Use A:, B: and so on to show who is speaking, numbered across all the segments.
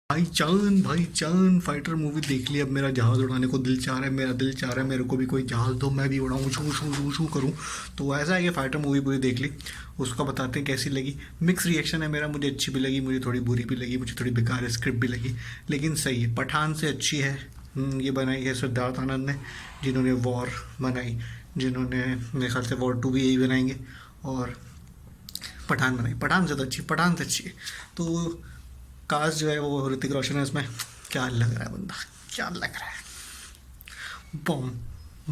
A: भाईजान fighter movie देख ली। अब मेरा जहाज़ उड़ाने को दिल चाह रहा है, मेरा दिल चाह रहा है मेरे को भी कोई जहाज़ दो, मैं भी उड़ाऊँ, शू शू शू शू करूँ। तो ऐसा है कि फाइटर मूवी पूरी देख ली। उसका बताते हैं कैसी लगी। मिक्स रिएक्शन है मेरा, मुझे अच्छी भी लगी, मुझे थोड़ी बुरी भी लगी, मुझे थोड़ी बेकार स्क्रिप्ट भी लगी, लेकिन सही है, पठान से अच्छी है। ये बनाई है सिद्धार्थ आनंद ने, जिन्होंने वॉर बनाई, जिन्होंने मेरे ख्याल से वॉर 2 भी यही बनाएंगे, और पठान बनाई। पठान से तो अच्छी, पठान से अच्छी है। तो कास्ट जो है वो ऋतिक रोशन है इसमें। क्या लग रहा है बंदा, क्या लग रहा है, बॉम,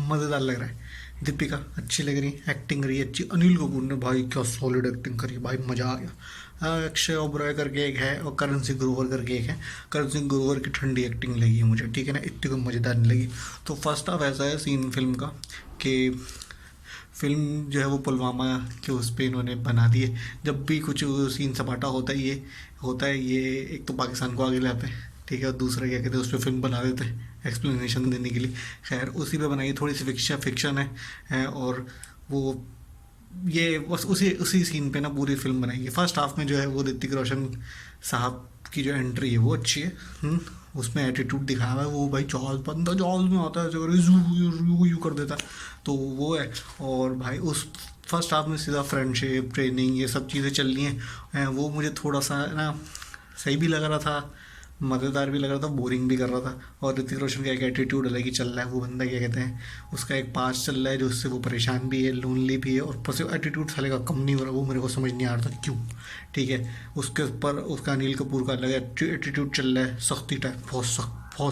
A: मज़ेदार लग रहा है। दीपिका अच्छी लग रही, एक्टिंग करी अच्छी। अनिल कपूर ने भाई क्या सॉलिड एक्टिंग करी, भाई मज़ा आ गया। अक्षय ओबरॉय करके एक है और करण सिंह ग्रोवर करके एक है। करण सिंह ग्रोवर की ठंडी एक्टिंग लगी है मुझे, ठीक है ना, इतनी कोई मज़ेदार नहीं लगी। तो फर्स्ट हाफ ऐसा है सीन फिल्म का कि फिल्म जो है वो पुलवामा के उस पर इन्होंने बना दी है। जब भी कुछ सीन सपाटा होता है ये एक तो पाकिस्तान को आगे लाते हैं, ठीक है, और दूसरा क्या कहते हैं उस पर फिल्म बना देते हैं एक्सप्लेनेशन देने के लिए। खैर उसी पे बनाई, थोड़ी सी फिक्शन है और वो ये बस उसी उसी सीन पे ना पूरी फिल्म बनाई है। फर्स्ट हाफ में जो है वो ऋतिक रोशन साहब की जो एंट्री है वो अच्छी है। उसमें एटीट्यूड दिखाया हुआ है, वो भाई जॉज बंदा जॉज में आता है, जो यू कर देता है, तो वो है। और भाई उस फर्स्ट हाफ में सीधा फ्रेंडशिप, ट्रेनिंग, ये सब चीज़ें चल रही हैं। वो मुझे थोड़ा सा ना सही भी लग रहा था, मज़ेदार भी लग रहा था, बोरिंग भी कर रहा था। और ऋतिक रोशन का एक एटीट्यूड अलग ही चल रहा है। वो बंदा क्या कहते हैं, उसका एक पास चल रहा है जो उससे वो परेशान भी है, लोनली भी है, और ऊपर से एटीट्यूड साले का कम नहीं हो रहा। वो मेरे को समझ नहीं आ रहा था क्यों, ठीक है। उसके ऊपर उसका अनिल कपूर का अलग एटीट्यूड चल रहा है, सख्ती टाइप, बहुत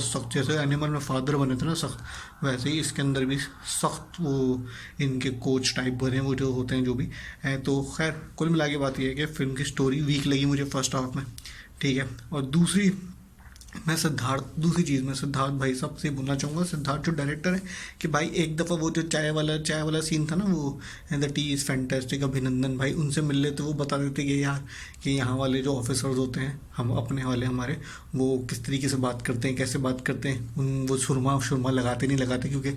A: सख्त। जैसे एनिमल में फादर बने थे ना सख्त, वैसे ही इसके अंदर भी सख्त वो इनके कोच टाइप बने, वो जो होते हैं जो भी हैं। तो खैर कुल मिला के बात यह है कि फिल्म की स्टोरी वीक लगी मुझे फर्स्ट हाफ में, ठीक है। और दूसरी चीज़ मैं सिद्धार्थ भाई साहब से बोलना चाहूँगा, सिद्धार्थ जो डायरेक्टर है, कि भाई एक दफ़ा वो जो चाय वाला सीन था ना, वो द टी इज़ फैंटेस्टिक, अभिनंदन भाई उनसे मिल लेते, वो बता देते कि यार कि यहाँ वाले जो ऑफिसर्स होते हैं, हम अपने वाले हमारे, वो किस तरीके से बात करते हैं, कैसे बात करते हैं, वो सुरमा लगाते नहीं लगाते, क्योंकि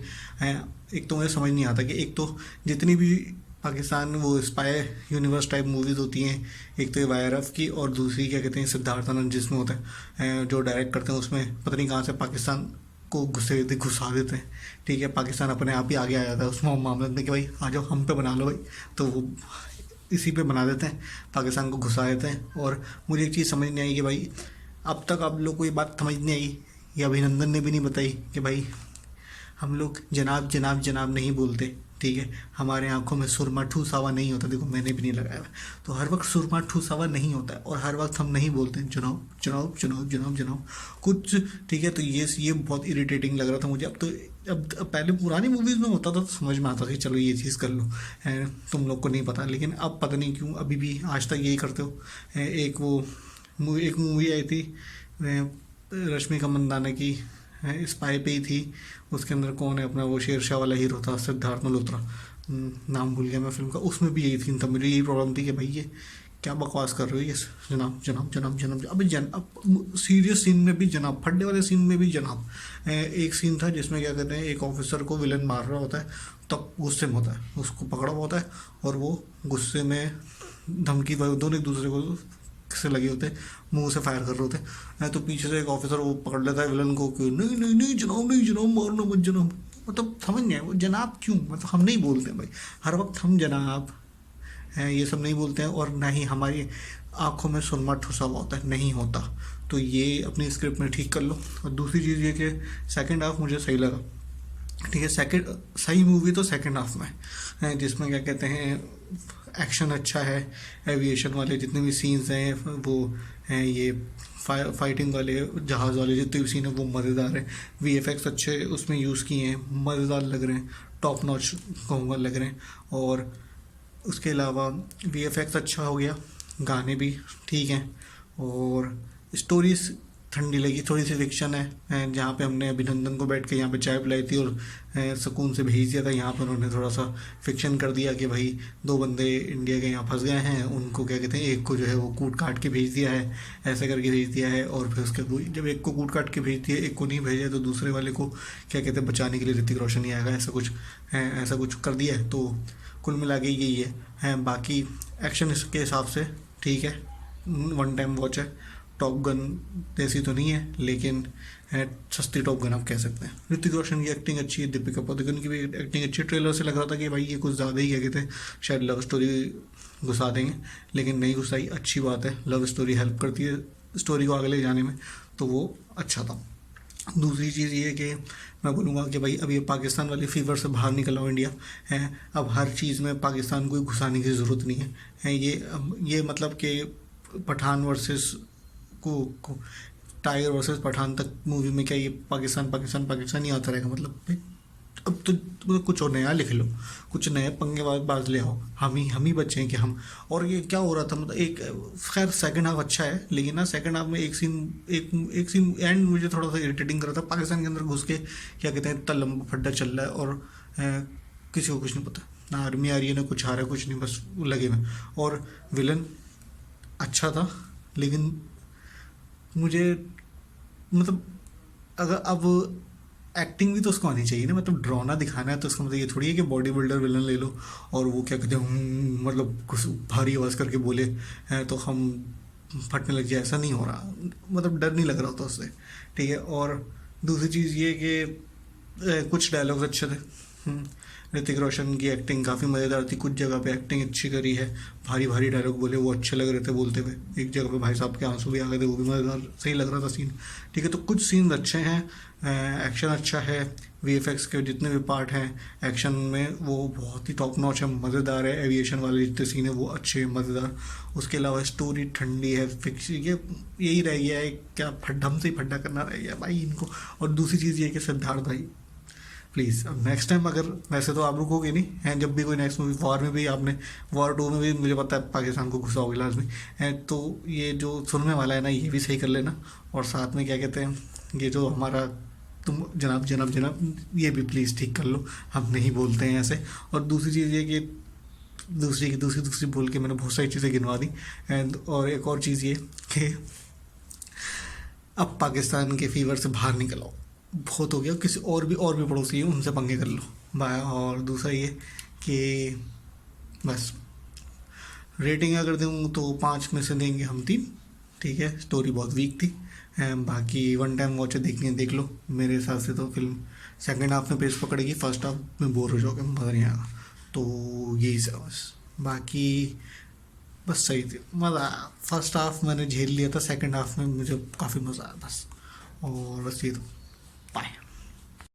A: एक तो मुझे समझ नहीं आता कि एक तो जितनी भी पाकिस्तान वो स्पाई यूनिवर्स टाइप मूवीज़ होती हैं, एक तो ये वायरफ की, और दूसरी क्या कहते हैं सिद्धार्थ आनंद जिसमें होता है जो डायरेक्ट करते हैं, उसमें पता नहीं कहाँ से पाकिस्तान को घुसा देते हैं, ठीक है। पाकिस्तान अपने आप ही आगे आ जाता है उस मामले में कि भाई आ जाओ हम पे बना लो भाई, तो वो इसी पे बना देते हैं, पाकिस्तान को घुसा देते हैं। और मुझे एक चीज़ समझ नहीं आई कि भाई अब तक आप लोग को ये बात समझ नहीं आई, ये अभिनंदन ने भी नहीं बताई कि भाई हम लोग जनाब जनाब जनाब नहीं बोलते, ठीक है। हमारे आंखों में सुरमा ठूसावा नहीं होता, देखो मैंने भी नहीं लगाया है, तो हर वक्त सुरमा ठूसावा नहीं होता है, और हर वक्त हम नहीं बोलते हैं जनाब जनाब जनाब जनाब जनाब कुछ, ठीक है। तो ये बहुत इरिटेटिंग लग रहा था मुझे। अब पहले पुरानी मूवीज़ में होता था तो समझ में आता था कि चलो ये चीज़ कर लो, है तुम लोग को नहीं पता, लेकिन अब पता नहीं क्यों अभी भी आज तक यही करते हो। एक मूवी आई थी रश्मिका मंदाना की, स्पाई पे ही थी, उसके अंदर कौन है अपना वो शेरशाह वाला हीरो था, सिद्धार्थ मल्होत्रा, नाम भूल गया मैं फिल्म का। उसमें भी यही सीन था, मुझे यही प्रॉब्लम थी कि भाई ये क्या बकवास कर रहे हो, ये जनाब जनाब जनाब जनाब, अभी अब सीरियस सीन में भी जनाब, फड्डे वाले सीन में भी जनाब। एक सीन था जिसमें क्या कहते हैं एक ऑफिसर को विलन मार रहा होता है, तब गुस्से में होता है, उसको पकड़ा हुआ होता है, और वो गुस्से में धमकी, दोनों एक दूसरे को से लगे होते, मुंह से फायर कर रहे होते हैं, तो पीछे से एक ऑफिसर वो पकड़ लेता है विलन को कि नहीं नहीं नहीं जनाब, नहीं जनाब, मारना मत जनाब। मतलब समझ नहीं आया वो जनाब क्यों, मतलब हम नहीं बोलते भाई, हर वक्त हम जनाब हैं ये सब नहीं बोलते हैं, और ना ही हमारी आंखों में सुरमा ठुसा हुआ होता है, नहीं होता। तो ये अपनी स्क्रिप्ट में ठीक कर लो। और दूसरी चीज़ ये कि सेकेंड हाफ मुझे सही लगा, ठीक है। सही मूवी तो सेकंड हाफ में है, जिसमें क्या कहते हैं एक्शन अच्छा है, एविएशन वाले जितने भी सीन्स हैं वो हैं, ये फाइटिंग वाले, जहाज़ वाले जितने भी सीन हैं वो मज़ेदार हैं। वीएफएक्स अच्छे उसमें यूज़ किए हैं, मज़ेदार लग रहे हैं, टॉप नॉच कहूँगा लग रहे हैं। और उसके अलावा वीएफएक्स अच्छा हो गया, गाने भी ठीक हैं, और स्टोरीज ठंडी लगी, थोड़ी सी फिक्शन है, जहाँ पे हमने अभिनंदन को बैठ के यहाँ पे चाय पिलाई थी और सुकून से भेज दिया था, यहाँ पर उन्होंने थोड़ा सा फिक्शन कर दिया कि भाई 2 बंदे इंडिया के यहाँ फंस गए हैं, उनको क्या कहते हैं एक को जो है वो कूट काट के भेज दिया है, ऐसे करके भेज दिया है। और फिर उसके जब एक को कूट काट के भेज दिया, एक को नहीं भेजा, तो दूसरे वाले को क्या कहते हैं बचाने के लिए ऋतिक रोशन ही आएगा, ऐसा कुछ कर दिया है। तो कुल मिला के यही है। बाकी एक्शन इसके हिसाब से ठीक है, वन टाइम वॉच है। टॉप गन जैसी तो नहीं है, लेकिन है सस्ती टॉप गन आप कह सकते हैं। ऋतिक रोशन की एक्टिंग अच्छी है, दीपिका पादुकोण की भी एक्टिंग अच्छी है। ट्रेलर से लग रहा था कि भाई ये कुछ ज़्यादा ही कहते थे, शायद लव स्टोरी घुसा देंगे, लेकिन नहीं घुसाई, अच्छी बात है। लव स्टोरी हेल्प करती है स्टोरी को आगे ले जाने में, तो वो अच्छा था। दूसरी चीज़ ये है कि मैं बोलूँगा कि भाई अब ये पाकिस्तान वाली फीवर से बाहर निकल आओ इंडिया है। अब हर चीज़ में पाकिस्तान को घुसाने की ज़रूरत नहीं है ये मतलब कि पठान वर्सेस को टाइगर वर्सेस पठान तक मूवी में क्या ये पाकिस्तान पाकिस्तान पाकिस्तान ही आता रहेगा? मतलब भाई अब तो मतलब कुछ और नया लिख लो, कुछ नए पंगे बाज ले आओ। हम ही बच्चे हैं कि हम। और ये क्या हो रहा था, मतलब एक खैर सेकंड हाफ अच्छा है, लेकिन ना सेकंड हाफ में एक सीन एंड मुझे थोड़ा सा इरिटेटिंग कर रहा था। पाकिस्तान के अंदर घुस के क्या कहते हैं, इतना लंबा फड्डा चल रहा है और किसी को कुछ नहीं पता, ना आर्मी आ रही है ना कुछ आ रहा है, कुछ नहीं, बस लगे में। और विलन अच्छा था, लेकिन मुझे मतलब अगर अब एक्टिंग भी तो उसको आनी चाहिए ना, मतलब ड्रामा दिखाना है तो उसका मतलब ये थोड़ी है कि बॉडी बिल्डर विलन ले लो और वो क्या कहते हैं मतलब कुछ भारी आवाज़ करके बोले हैं तो हम फटने लग जाए, ऐसा नहीं हो रहा, मतलब डर नहीं लग रहा होता उससे, ठीक है। और दूसरी चीज़ ये कि कुछ डायलॉग्स अच्छे थे। ऋतिक रोशन की एक्टिंग काफ़ी मज़ेदार थी, कुछ जगह पे एक्टिंग अच्छी करी है, भारी भारी डायलॉग बोले वो अच्छे लग रहे थे बोलते हुए। एक जगह पे भाई साहब के आंसू भी आ गए थे, वो भी मज़ेदार सही लग रहा था सीन, ठीक है। तो कुछ सीन अच्छे हैं, एक्शन अच्छा है, वीएफएक्स के जितने भी पार्ट हैं एक्शन में वो बहुत ही टॉप नॉच है, मज़ेदार है। एविएशन वाले जितने सीन है वो अच्छे मज़ेदार। उसके अलावा स्टोरी ठंडी है, फिक्स ये यही रह गया है, क्या फड्डम से ही फड्डा करना रह गया भाई इनको। और दूसरी चीज़ ये है कि सिद्धार्थ भाई प्लीज़ अब नेक्स्ट टाइम, अगर वैसे तो आप रुकोगे नहीं हैं, जब भी कोई नेक्स्ट मूवी, वॉर में भी आपने, वॉर 2 में भी मुझे पता है पाकिस्तान को घुसाओगे लाजमी है, तो ये जो सुनने वाला है ना ये भी सही कर लेना। और साथ में क्या कहते हैं, ये जो हमारा तुम जनाब जनाब जनाब ये भी प्लीज़ ठीक कर लो, हम नहीं बोलते हैं ऐसे। और दूसरी चीज़ ये कि दूसरी बोल के मैंने बहुत सारी चीज़ें गिनवा दी। एंड और एक और चीज़ ये कि अब पाकिस्तान के फीवर से बाहर निकल आओ, बहुत हो गया। किसी और भी पड़ोसी है उनसे पंगे कर लो बाय। और दूसरा ये कि बस रेटिंग अगर दूँ तो 5 में से देंगे हम 3, ठीक है। स्टोरी बहुत वीक थी, बाकी वन टाइम वॉच देखनी है देख लो। मेरे हिसाब से तो फिल्म सेकंड हाफ में पेस पकड़ेगी, फर्स्ट हाफ में बोर हो जाओगे, मज़ा नहीं आएगा। तो यही सब बस, बाकी बस सही थी, मज़ा आया। फर्स्ट हाफ मैंने झेल लिया था, सेकंड हाफ में मुझे काफ़ी मज़ा आया बस। और बस ये तो बाय।